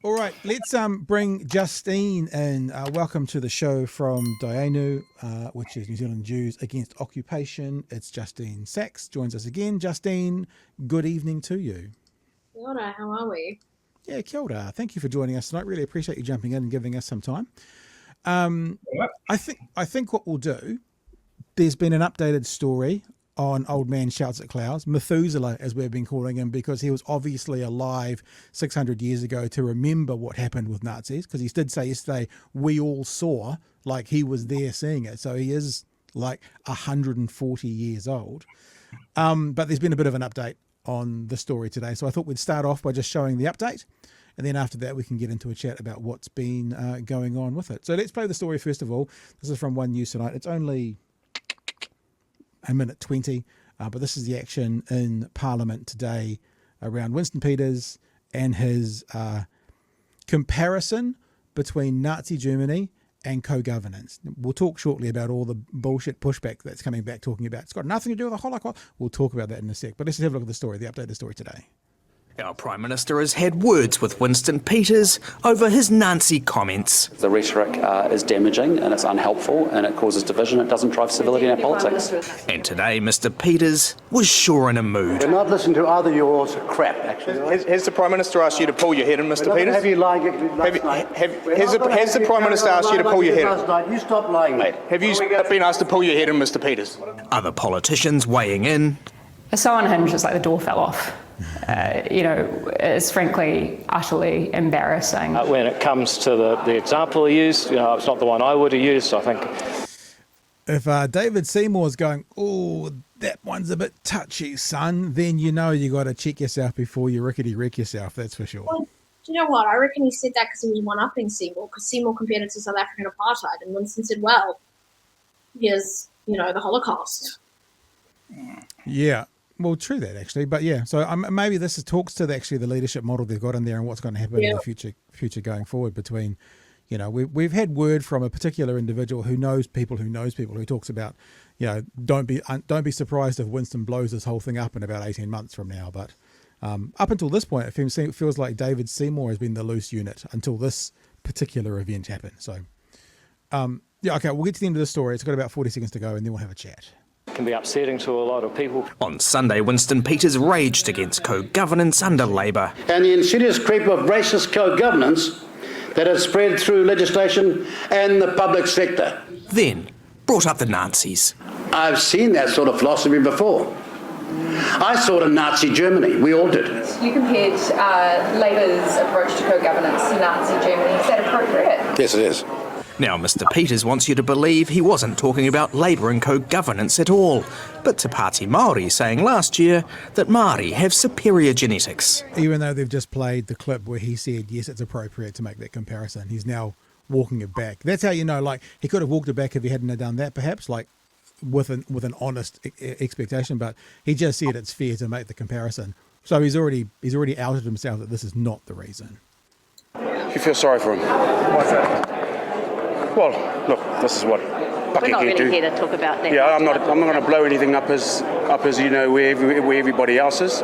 All right, let's bring Justine in. Welcome to the show from Dayenu, which is New Zealand Jews Against Occupation. It's Justine Sachs joins us again. Justine, good evening to you. Kia ora, how are we? Yeah, kia ora. Thank you for joining us tonight. Really appreciate you jumping in and giving us some time. I think what we'll do, there's been an updated story on Old Man Shouts at Clouds, Methuselah, as we've been calling him, because he was obviously alive 600 years ago to remember what happened with Nazis, because he did say yesterday, we all saw, like he was there seeing it. So he is like 140 years old. But there's been a bit of an update on the story today. So I thought we'd start off by just showing the update. And then after that, we can get into a chat about what's been going on with it. So let's play the story first of all. This is from One News Tonight. It's only a minute 20, but this is the action in Parliament today around Winston Peters and his comparison between Nazi Germany and co-governance. We'll talk shortly about all the bullshit pushback that's coming back, talking about it's got nothing to do with the Holocaust. We'll talk about that in a sec, but let's just have a look at the story, the updated story today. Our Prime Minister has had words with Winston Peters over his Nazi comments. The rhetoric is damaging and it's unhelpful and it causes division. It doesn't drive civility in our politics. And today, Mr Peters was sure in a mood. We're not listening to either yours crap, actually. Has the Prime Minister asked you to pull your head in, Mr Peters? Have you lied last night? Has the Prime Minister asked you to pull your head in? Last night. You stop lying, mate. Have you been asked to pull your head in, Mr Peters? Other politicians weighing in. So unhinged, it's like the door fell off. It's frankly utterly embarrassing. When it comes to the example he used, it's not the one I would have used, I think. If David Seymour's going, oh, that one's a bit touchy, son, then you got to check yourself before you rickety-wreck yourself, that's for sure. Well, do you know what? I reckon he said that because he was one-upping Seymour, because Seymour compared it to South African apartheid, and Winston said, well, here's, the Holocaust. Yeah. Well, true that actually, but yeah. So maybe this talks to the leadership model they've got in there and what's going to happen in the future going forward. Between, we've had word from a particular individual who knows people who talks about, don't be surprised if Winston blows this whole thing up in about 18 months from now. But up until this point, it feels like David Seymour has been the loose unit until this particular event happened. So, okay, we'll get to the end of the story. It's got about 40 seconds to go, and then we'll have a chat. Can be upsetting to a lot of people. On Sunday, Winston Peters raged against co-governance under Labour. And the insidious creep of racist co-governance that has spread through legislation and the public sector. Then brought up the Nazis. I've seen that sort of philosophy before. I saw it in Nazi Germany. We all did. You compared Labour's approach to co-governance to Nazi Germany. Is that appropriate? Yes, it is. Now, Mr Peters wants you to believe he wasn't talking about Labour and co-governance at all, but Te Pāti Māori saying last year that Māori have superior genetics. Even though they've just played the clip where he said, yes, it's appropriate to make that comparison, he's now walking it back. That's how he could have walked it back if he hadn't done that, perhaps, with an honest expectation, but he just said it's fair to make the comparison. So he's already outed himself that this is not the reason. You feel sorry for him? Why's that? Well, look, this is what We're not really here to talk about that. Yeah, I'm not going to blow anything up as where everybody else is.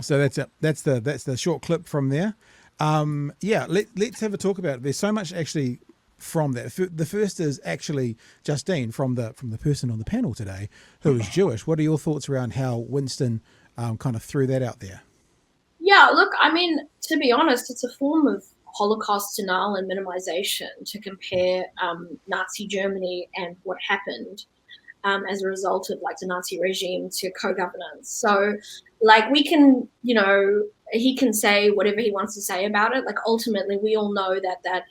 So that's the short clip from there. Let's have a talk about it. There's so much actually from that. The first is actually Justine from the person on the panel today who is Jewish. What are your thoughts around how Winston kind of threw that out there? Yeah, look, I mean, to be honest, it's a form of Holocaust denial and minimization to compare Nazi Germany and what happened as a result of the Nazi regime to co-governance. So we can, he can say whatever he wants to say about it. Ultimately, we all know that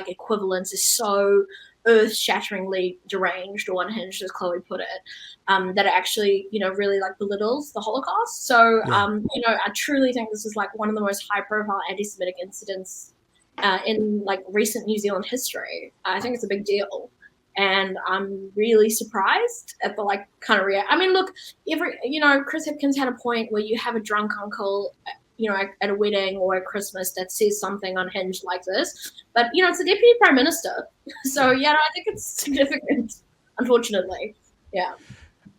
equivalence is so earth-shatteringly deranged or unhinged, as Chloe put it, that it actually, really belittles the Holocaust. So, I truly think this is one of the most high-profile anti-Semitic incidents in recent New Zealand history. I think it's a big deal, and I'm really surprised at the kind of reaction. I mean, look, Chris Hipkins had a point where you have a drunk uncle, at a wedding or at Christmas that says something unhinged like this. But, it's the Deputy Prime Minister. So, I think it's significant, unfortunately. Yeah.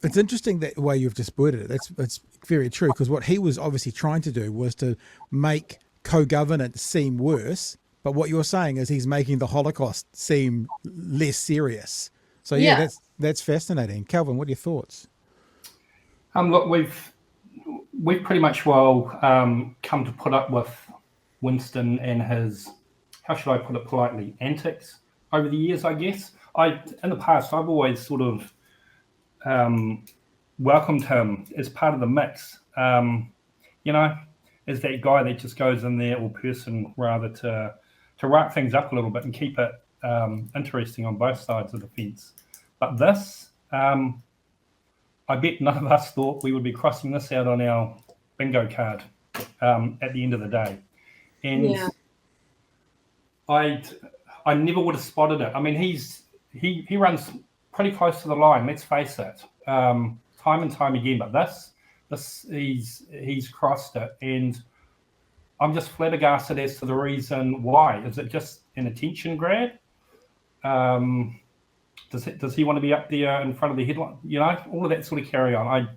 It's interesting that way you've just worded it. That's very true, because what he was obviously trying to do was to make co-governance seem worse, but what you're saying is he's making the Holocaust seem less serious. So yeah. That's fascinating. Calvin, what are your thoughts? Look, we've pretty much come to put up with Winston and his, how should I put it politely, antics over the years, I guess. In the past, I've always sort of welcomed him as part of the mix. As that guy that just goes in there, or person rather, to wrap things up a little bit and keep it interesting on both sides of the fence. But this, I bet none of us thought we would be crossing this out on our bingo card at the end of the day. And I never would have spotted it. I mean, he runs pretty close to the line, let's face it, time and time again. But this he's crossed it, and I'm just flabbergasted as to the reason why. Is it just an attention grab? Does he want to be up there in front of the headline? All of that sort of carry on.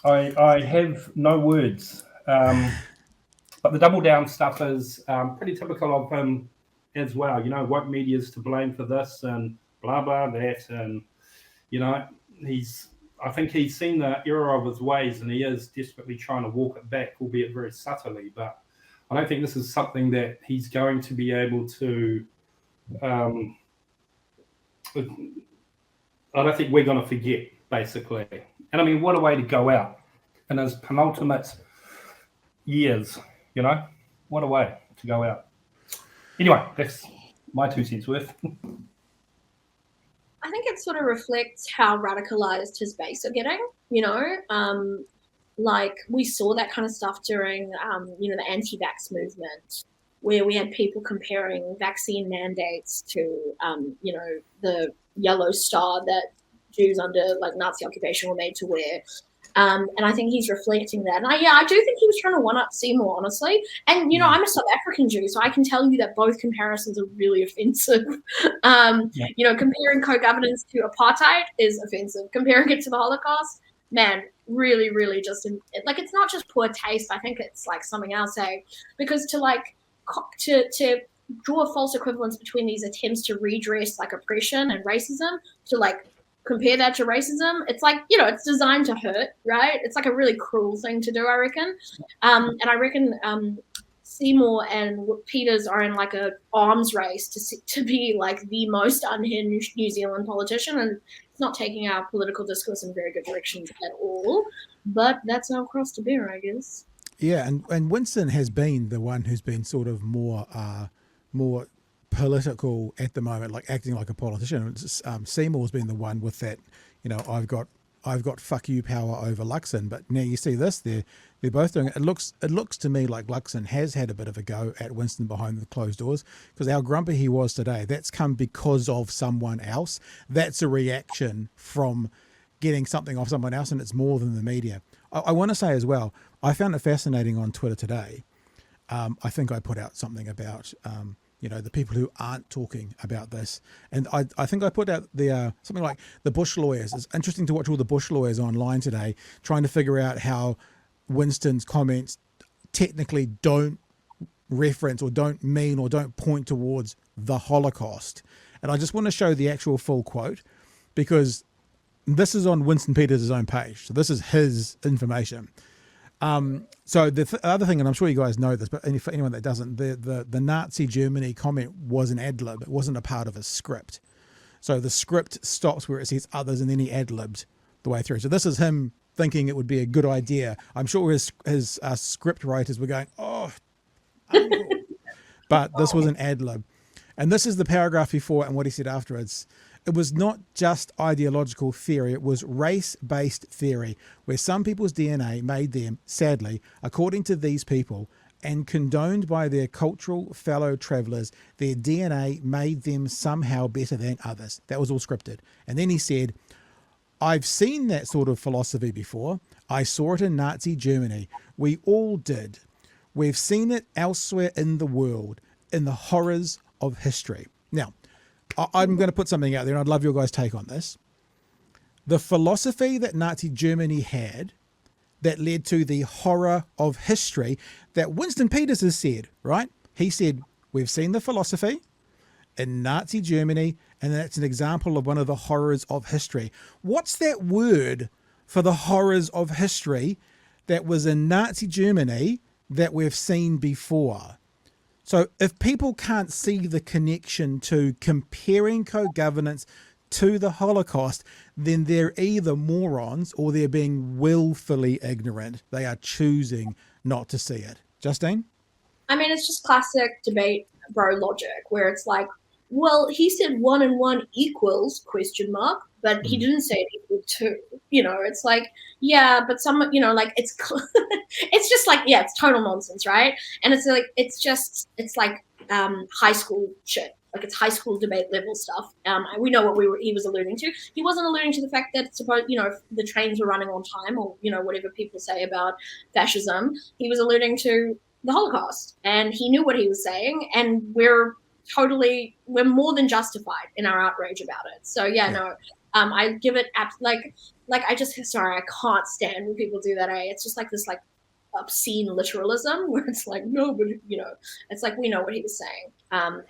I have no words. But the double down stuff is pretty typical of him as well. Woke media's to blame for this and blah blah that, and I think he's seen the error of his ways, and he is desperately trying to walk it back, albeit very subtly. But I don't think this is something that he's going to be able to. I don't think we're going to forget, basically. And I mean, what a way to go out in his penultimate years, What a way to go out. Anyway, that's my 2 cents worth. I think it sort of reflects how radicalized his base are getting, like we saw that kind of stuff during, the anti-vax movement, where we had people comparing vaccine mandates to, the yellow star that Jews under like Nazi occupation were made to wear. And I think he's reflecting that. And I do think he was trying to one-up Seymour, honestly. And, I'm a South African Jew, so I can tell you that both comparisons are really offensive. Comparing co-governance to apartheid is offensive. Comparing it to the Holocaust, man, really, really just, it's not just poor taste. I think it's like something else, because to draw a false equivalence between these attempts to redress like oppression and racism, to like compare that to racism, it's like, it's designed to hurt, right? It's like a really cruel thing to do, I reckon. And I reckon Seymour and Peters are in like a arms race to be like the most unhinged New Zealand politician, and it's not taking our political discourse in very good directions at all. But that's our cross to bear, I guess. Yeah, and Winston has been the one who's been sort of more political at the moment, like acting like a politician. Seymour's been the one with that, I've got fuck you power over Luxon. But now you see this, they're both doing it. It looks to me like Luxon has had a bit of a go at Winston behind the closed doors, because how grumpy he was today, that's come because of someone else. That's a reaction from getting something off someone else, and it's more than the media. I want to say as well, I found it fascinating on Twitter today. I think I put out something about, the people who aren't talking about this. And I think I put out something like the Bush lawyers. It's interesting to watch all the Bush lawyers online today trying to figure out how Winston's comments technically don't reference or don't mean or don't point towards the Holocaust. And I just want to show the actual full quote, because this is on Winston Peters' own page. So this is his information. So the other thing, and I'm sure you guys know this, but for anyone that doesn't, the Nazi Germany comment was an ad-lib. It wasn't a part of a script. So the script stops where it says others, and then he ad-libbed the way through. So this is him thinking it would be a good idea. I'm sure his script writers were going, oh, uncle. But this was an ad-lib. And this is the paragraph before and what he said afterwards. It was not just ideological theory, it was race-based theory, where some people's DNA made them, sadly, according to these people, and condoned by their cultural fellow travellers, their DNA made them somehow better than others. That was all scripted. And then he said, I've seen that sort of philosophy before. I saw it in Nazi Germany. We all did. We've seen it elsewhere in the world, in the horrors of history. Now, I'm going to put something out there, and I'd love your guys' take on this. The philosophy that Nazi Germany had that led to the horror of history that Winston Peters has said, right? He said, we've seen the philosophy in Nazi Germany, and that's an example of one of the horrors of history. What's that word for the horrors of history that was in Nazi Germany that we've seen before? So if people can't see the connection to comparing co-governance to the Holocaust, then they're either morons or they're being willfully ignorant. They are choosing not to see it. Justine? I mean, it's just classic debate bro logic, where it's like, well, he said 1 and 1 equals ? But he didn't say it equal 2. You know, it's like, yeah, but some, you know, like it's it's just like, yeah, it's total nonsense, right? And it's like, it's like high school shit. Like it's high school debate level stuff. We know what he was alluding to. He wasn't alluding to the fact that if the trains were running on time, or whatever people say about fascism. He was alluding to the Holocaust, and he knew what he was saying, and we're more than justified in our outrage about it. So no, I give it I can't stand when people do that. It's just like this obscene literalism where it's like, no, but it's like we know what he was saying,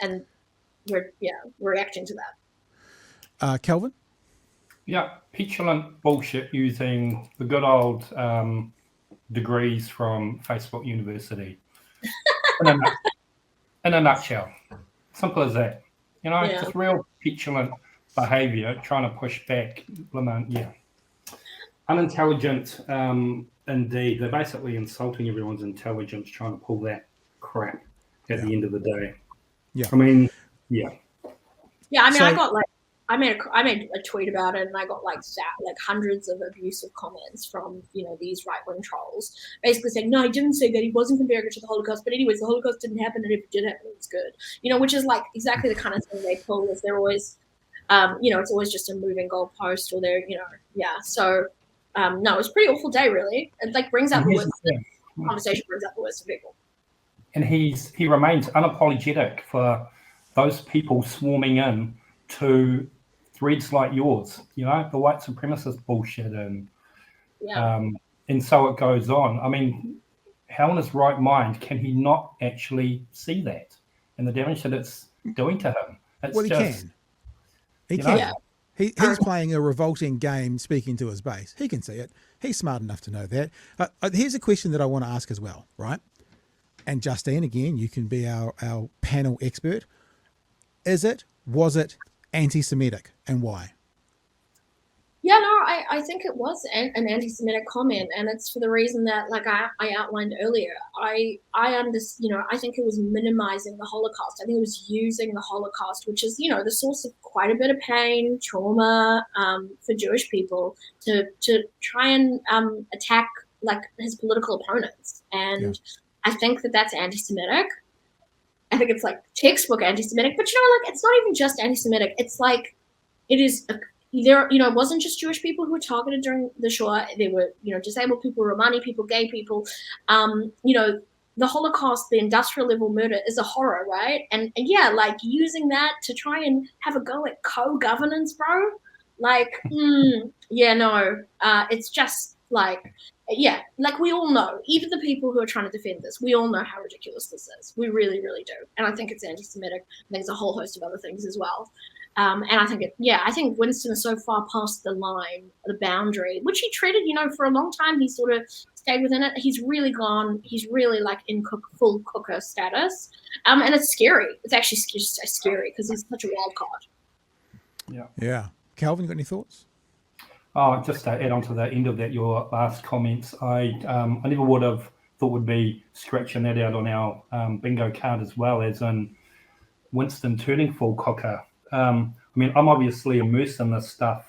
and we're reacting to that. Kelvin? Yeah, petulant bullshit using the good old degrees from Facebook University. In a nutshell. Simple as that. Just real petulant behaviour, trying to push back. Unintelligent, indeed. They're basically insulting everyone's intelligence, trying to pull that crap at the end of the day. Yeah. I mean, yeah. Yeah, I mean, I made a tweet about it, and I got hundreds of abusive comments from these right-wing trolls, basically saying, no, he didn't say that, he wasn't comparing it to the Holocaust, but anyways, the Holocaust didn't happen, and if it did happen, it was good. Which is like exactly the kind of thing they pull. Is they're always, it's always just a moving goalpost, or they're, So, no, it was a pretty awful day, really. It brings out the worst. Conversation brings out the worst of people. And he remains unapologetic for those people swarming in to threads like yours, the white supremacist bullshit, and so it goes on. I mean, how in his right mind can he not actually see that and the damage that it's doing to him? He can. He can. Yeah. He's playing a revolting game, speaking to his base. He can see it. He's smart enough to know that. Here's a question that I want to ask as well, right? And Justine, again, you can be our panel expert. Was it anti-Semitic, and why? Yeah, no, I think it was an anti-Semitic comment, and it's for the reason that, I outlined earlier. I think it was minimizing the Holocaust. I think it was using the Holocaust, which is, the source of quite a bit of pain, trauma, for Jewish people, to try and attack his political opponents. And I think that that's anti-Semitic. I think it's textbook anti-Semitic, but it's not even just anti-Semitic. It's it is it wasn't just Jewish people who were targeted during the Shoah. There were, disabled people, Romani people, gay people. The Holocaust, the industrial level murder is a horror, right? And using that to try and have a go at co-governance, bro. It's just we all know, even the people who are trying to defend this, we all know how ridiculous this is. We really, really do. And I think it's anti-Semitic. There's a whole host of other things as well. And I think I think Winston is so far past the line, the boundary, which he treated, for a long time. He sort of stayed within it. He's really gone. He's really in full cooker status. And it's scary. It's actually just scary because he's such a wild card. Yeah. Yeah. Calvin, you got any thoughts? Oh, just to add on to the end of that, your last comments, I never would have thought would be scratching that out on our bingo card as well, as in Winston turning full cooker. I'm obviously immersed in this stuff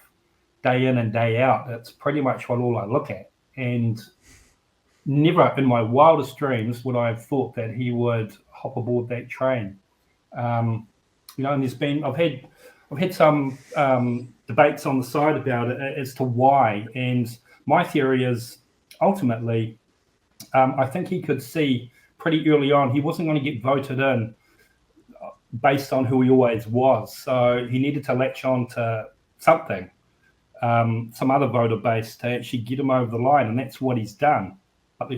day in and day out. It's pretty much all I look at. And never in my wildest dreams would I have thought that he would hop aboard that train. And I've had some debates on the side about it as to why. And my theory is ultimately, I think he could see pretty early on he wasn't going to get voted in based on who he always was. So he needed to latch on to something. some other voter base to actually get him over the line, and that's what he's done. But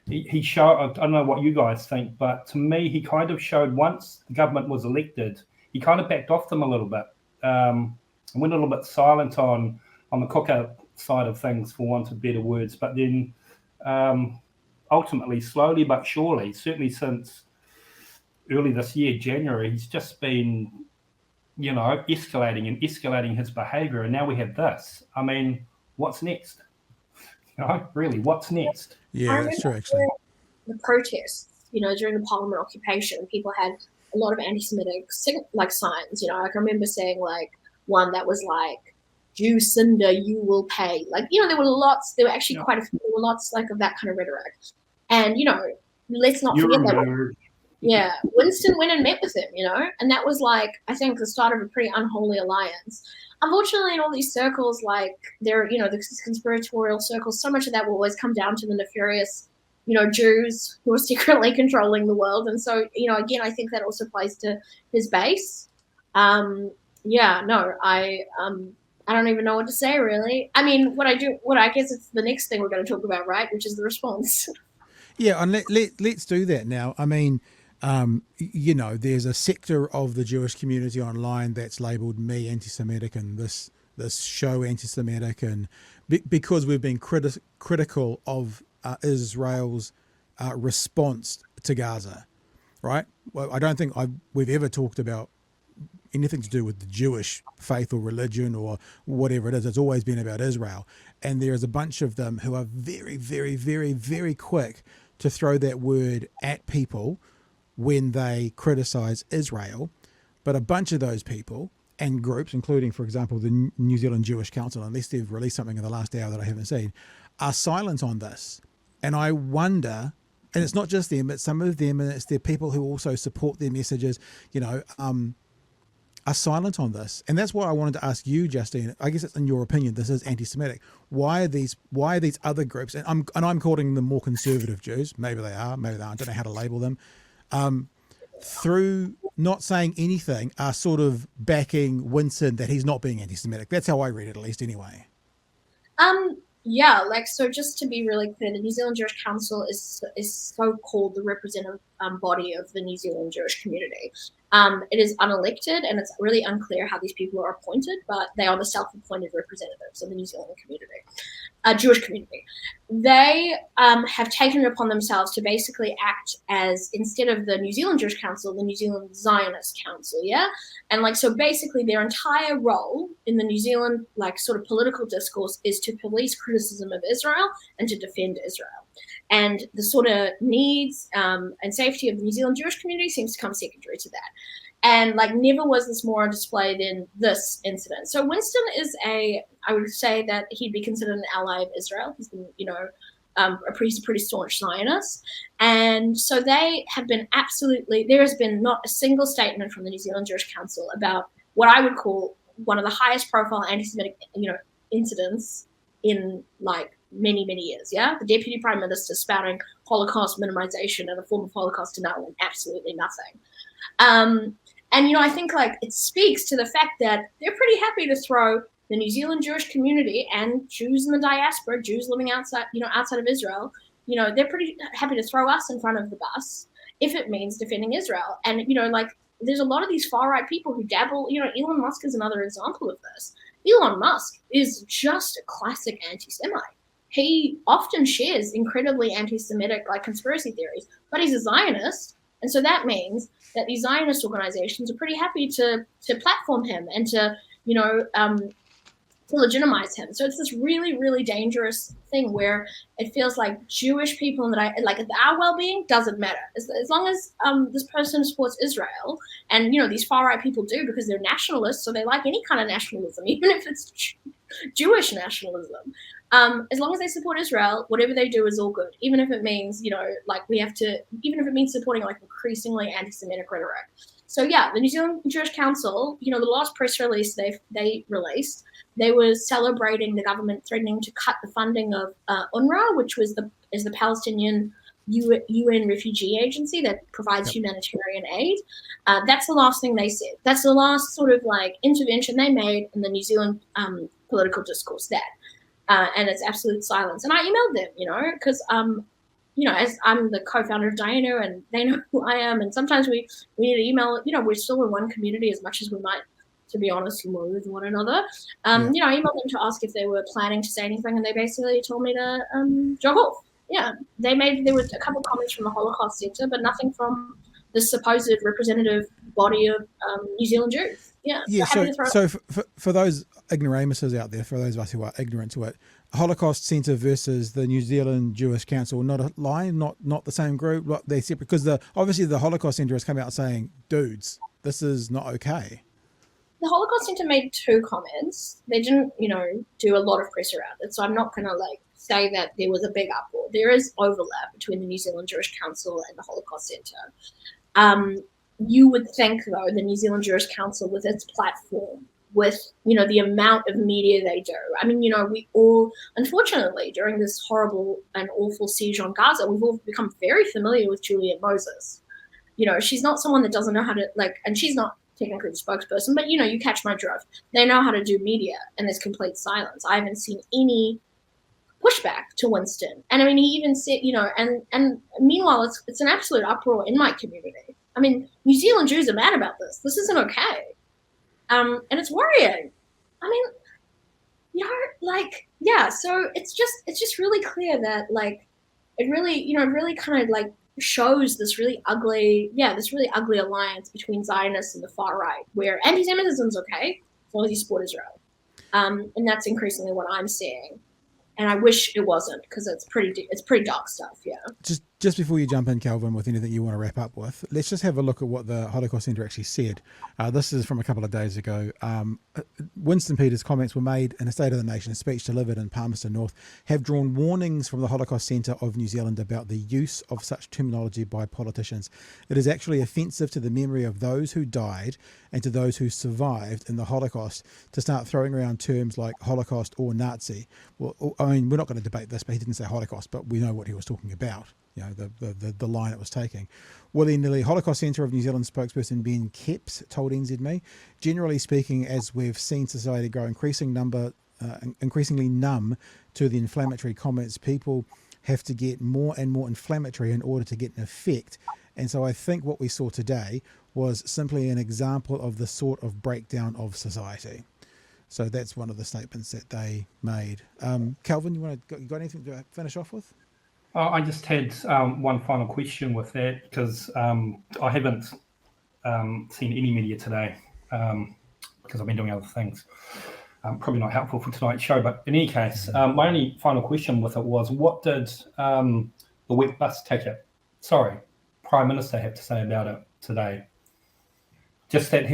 he showed, I don't know what you guys think, but to me, he kind of showed once the government was elected, he kind of backed off them a little bit, and went a little bit silent on the cookout side of things, for want of better words. But then ultimately, slowly but surely, certainly since early this year, January, he's just been, escalating his behaviour, and now we have this. I mean, what's next? Really, what's next? Yeah, that's true, actually. The protests, during the Parliament occupation, people had a lot of anti-Semitic signs. I can remember saying one that was like, "Jew cinder, you will pay." There were lots. There were actually quite a few. There were lots of that kind of rhetoric, and let's not forget that. Yeah, Winston went and met with him, and that was I think the start of a pretty unholy alliance. Unfortunately, in all these circles, the conspiratorial circles, so much of that will always come down to the nefarious, Jews who are secretly controlling the world. And so, again, I think that also plays to his base. I don't even know what to say, really. I mean, I guess it's the next thing we're going to talk about, right? Which is the response. Yeah, and let's do that now. I mean, there's a sector of the Jewish community online that's labelled me anti-Semitic and this show anti-Semitic, and because we've been critical of Israel's response to Gaza, right? Well, I don't think we've ever talked about anything to do with the Jewish faith or religion or whatever it is. It's always been about Israel, and there's a bunch of them who are very, very, very, very quick to throw that word at people when they criticize Israel. But a bunch of those people and groups, including, for example, the New Zealand Jewish Council, unless they've released something in the last hour that I haven't seen, are silent on this. And I wonder, and it's not just them, it's some of them, and it's the people who also support their messages, are silent on this. And that's what I wanted to ask you, Justine. I guess it's in your opinion, this is anti-Semitic. Why are these other groups, and I'm calling them more conservative Jews, maybe they are, maybe they aren't, I don't know how to label them, through not saying anything, are sort of backing Winston that he's not being anti-Semitic. That's how I read it, at least anyway. So just to be really clear, the New Zealand Jewish Council is so-called the representative body of the New Zealand Jewish community. It is unelected, and it's really unclear how these people are appointed, but they are the self-appointed representatives of the New Zealand community, Jewish community. They have taken it upon themselves to basically act as, instead of the New Zealand Jewish Council, the New Zealand Zionist Council, yeah? And so basically their entire role in the New Zealand sort of political discourse is to police criticism of Israel and to defend Israel. And the sort of needs and safety of the New Zealand Jewish community seems to come secondary to that. And never was this more on display than this incident. So Winston is I would say that he'd be considered an ally of Israel. He's been, a pretty staunch Zionist. And so they have been there has been not a single statement from the New Zealand Jewish Council about what I would call one of the highest profile anti-Semitic, incidents in many, many years, yeah? The Deputy Prime Minister spouting Holocaust minimization and a form of Holocaust denial and absolutely nothing. And, I think it speaks to the fact that they're pretty happy to throw the New Zealand Jewish community and Jews in the diaspora, Jews living outside of Israel, they're pretty happy to throw us in front of the bus if it means defending Israel. And, there's a lot of these far-right people who dabble, Elon Musk is another example of this. Elon Musk is just a classic anti-Semite. He often shares incredibly anti-Semitic conspiracy theories, but he's a Zionist. And so that means that these Zionist organizations are pretty happy to platform him and to legitimize him. So it's this really, really dangerous thing where it feels like Jewish people and our well-being doesn't matter. As long as this person supports Israel, and, these far-right people do because they're nationalists, so they like any kind of nationalism, even if it's Jewish nationalism. As long as they support Israel, whatever they do is all good, even if it means, even if it means supporting increasingly anti-Semitic rhetoric. So yeah, the New Zealand Jewish Council, the last press release they released, they were celebrating the government threatening to cut the funding of UNRWA, which is the Palestinian UN refugee agency that provides humanitarian aid. That's the last thing they said. That's the last sort of intervention they made in the New Zealand political discourse there. And it's absolute silence. And I emailed them, because as I'm the co-founder of Dayenu, and they know who I am, and sometimes we need to email. We're still in one community as much as we might, to be honest, loathe one another. I emailed them to ask if they were planning to say anything, and they basically told me to jog off. Yeah, there were a couple of comments from the Holocaust Centre, but nothing from the supposed representative body of New Zealand Jews. Yeah. So for those ignoramuses out there, for those of us who are ignorant to it, Holocaust Centre versus the New Zealand Jewish Council, not a line, not the same group, they're separate, because obviously the Holocaust Centre has come out saying, dudes, this is not okay. The Holocaust Centre made 2 comments. They didn't, do a lot of press around it, so I'm not going to say that there was a big uproar. There is overlap between the New Zealand Jewish Council and the Holocaust Centre. You would think, though, the New Zealand Jewish Council, with its platform, with, the amount of media they do. I mean, we all, unfortunately, during this horrible and awful siege on Gaza, we've all become very familiar with Juliet Moses. She's not someone that doesn't know how to, and she's not technically the spokesperson, but, you catch my drift. They know how to do media, and there's complete silence. I haven't seen any pushback to Winston. And I mean, he even said, and meanwhile, it's an absolute uproar in my community. I mean, New Zealand Jews are mad about this. This isn't okay. And it's worrying. I mean, so it's just really clear that, it really kind of shows this really ugly alliance between Zionists and the far right, where anti-Semitism is okay as long as you support Israel. And that's increasingly what I'm seeing. And I wish it wasn't, because it's pretty dark stuff, yeah. Just before you jump in, Calvin, with anything you want to wrap up with, let's just have a look at what the Holocaust Centre actually said. This is from a couple of days ago. Winston Peter's comments were made in a State of the Nation speech delivered in Palmerston North, have drawn warnings from the Holocaust Centre of New Zealand about the use of such terminology by politicians. It is actually offensive to the memory of those who died and to those who survived in the Holocaust to start throwing around terms like Holocaust or Nazi. Well, I mean, we're not going to debate this, but he didn't say Holocaust, but we know what he was talking about. The line it was taking. Willy-nilly, Holocaust Centre of New Zealand spokesperson Ben Kepps told NZME, generally speaking, as we've seen society grow increasingly numb to the inflammatory comments, people have to get more and more inflammatory in order to get an effect. And so I think what we saw today was simply an example of the sort of breakdown of society. So that's one of the statements that they made. Calvin, you got anything to finish off with? I just had one final question with that, because I haven't seen any media today because I've been doing other things. Probably not helpful for tonight's show, but in any case, my only final question with it was, what did the wet bus ticket, Prime Minister have to say about it today? Just that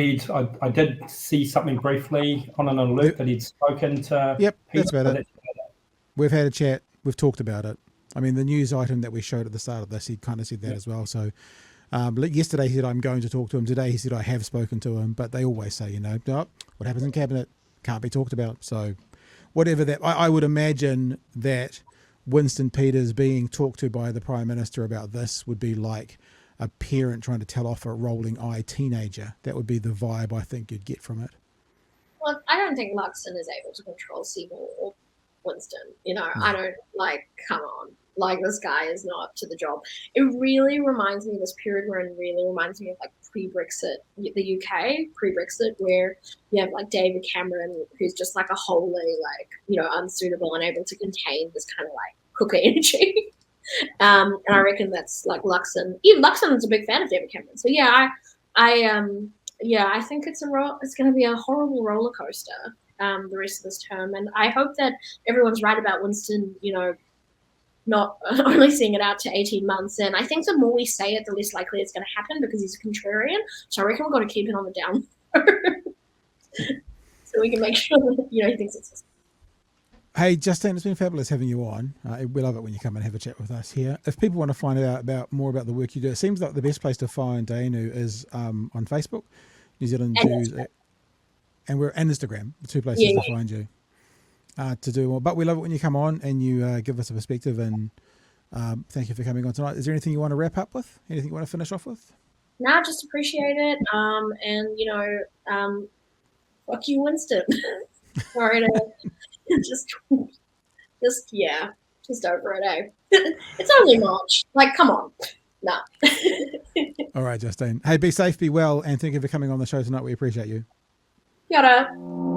I did see something briefly on an alert that he'd spoken to. Yep, that's about it. We've had a chat. We've talked about it. I mean, the news item that we showed at the start of this, he kind of said that as well. So yesterday he said, I'm going to talk to him. Today he said, I have spoken to him. But they always say, what happens in cabinet can't be talked about. So whatever that, I would imagine that Winston Peters being talked to by the Prime Minister about this would be like a parent trying to tell off a rolling eye teenager. That would be the vibe I think you'd get from it. Well, I don't think Luxon is able to control Seymour or Winston. I don't, come on. This guy is not to the job. It really reminds me of this period where it really reminds me of pre-Brexit, the UK, pre-Brexit, where you have David Cameron, who's just a wholly unsuitable, unable to contain this kind of cooker energy. And I reckon that's Luxon. Even Luxon is a big fan of David Cameron. So I think it's going to be a horrible roller coaster the rest of this term. And I hope that everyone's right about Winston, not only seeing it out to 18 months. And I think the more we say it, the less likely it's going to happen, because he's a contrarian. So I reckon we've got to keep it on the down so we can make sure that, he thinks it's. Hey, Justine, it's been fabulous having you on. We love it when you come and have a chat with us here. If people want to find out more about the work you do, it seems like the best place to find Dayenu is on Facebook, New Zealand Jews, and we're on Instagram, the 2 places to find you. To do more. But we love it when you come on and you give us a perspective, and thank you for coming on tonight. Is there anything you want to wrap up with? Anything you want to finish off with? No, just appreciate it. And fuck you, Winston. Sorry to just over it, eh? It's only March. Like, come on. Nah. All right, Justine. Hey, be safe, be well, and thank you for coming on the show tonight. We appreciate you. Kia ora.